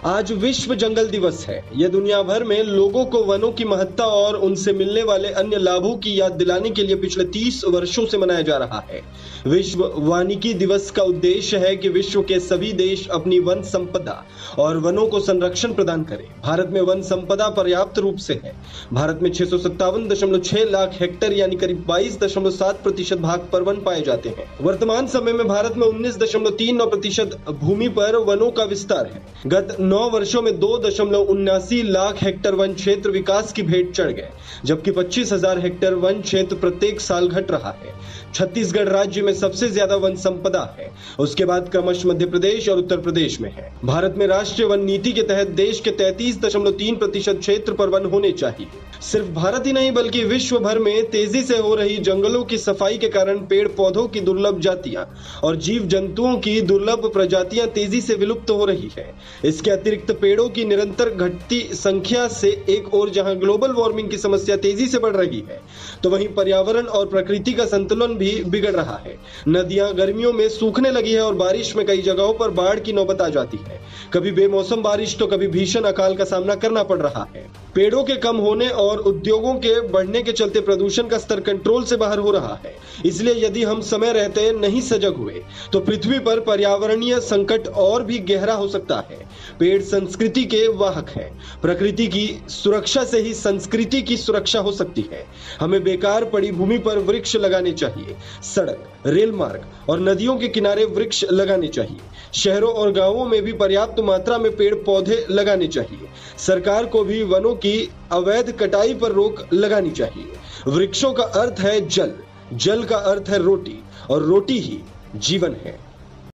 आज विश्व जंगल दिवस है। यह दुनिया भर में लोगों को वनों की महत्ता और उनसे मिलने वाले अन्य लाभों की याद दिलाने के लिए पिछले 30 वर्षों से मनाया जा रहा है। विश्व वानिकी दिवस का उद्देश्य है कि विश्व के सभी देश अपनी वन संपदा और वनों को संरक्षण प्रदान करें। भारत में वन संपदा पर्याप्त रूप से है। भारत में 657.6 लाख हेक्टेयर यानी करीब 22.7% भाग पर वन पाए जाते हैं। वर्तमान समय में भारत में 19.39% भूमि पर वनों का विस्तार है। गत 9 वर्षों में 2.79 लाख हेक्टेयर वन क्षेत्र विकास की भेंट चढ़ गए, जबकि 25,000 हेक्टेयर वन क्षेत्र प्रत्येक साल घट रहा है। छत्तीसगढ़ राज्य में सबसे ज्यादा वन संपदा है, उसके बाद क्रमशः मध्य प्रदेश और उत्तर प्रदेश में है। भारत में राष्ट्रीय वन नीति के तहत देश के 33.3% क्षेत्र पर वन होने चाहिए। सिर्फ भारत ही नहीं बल्कि विश्व भर में तेजी से हो रही जंगलों की सफाई के कारण पेड़ पौधों की दुर्लभ जातियां और जीव जंतुओं की दुर्लभ प्रजातियां तेजी से विलुप्त हो रही है। इसके अतिरिक्त पेड़ों की निरंतर घटती संख्या से एक ओर जहां ग्लोबल वार्मिंग की समस्या तेजी से बढ़ रही है, तो वहीं पर्यावरण और प्रकृति का संतुलन भी बिगड़ रहा है। नदियां गर्मियों में सूखने लगी है और बारिश में कई जगहों पर बाढ़ की नौबत आ जाती है। कभी बेमौसम बारिश तो कभी भीषण अकाल का सामना करना पड़ रहा है। पेड़ों के कम होने और उद्योगों के बढ़ने के चलते प्रदूषण का स्तर कंट्रोल से बाहर हो रहा है। इसलिए यदि हम समय रहते नहीं सजग हुए तो पृथ्वी पर पर्यावरणीय संकट और भी गहरा हो सकता है। पेड़ संस्कृति के वाहक है। प्रकृति की सुरक्षा से ही संस्कृति की सुरक्षा हो सकती है। हमें बेकार पड़ी भूमि पर वृक्ष लगाने चाहिए। सड़क, रेल मार्ग और नदियों के किनारे वृक्ष लगाने चाहिए। शहरों और गांवों में भी पर्याप्त मात्रा में पेड़ पौधे लगाने चाहिए। सरकार को भी वनों की अवैध कटाई पर रोक लगानी चाहिए। वृक्षों का अर्थ है जल, जल का अर्थ है रोटी और रोटी ही जीवन है।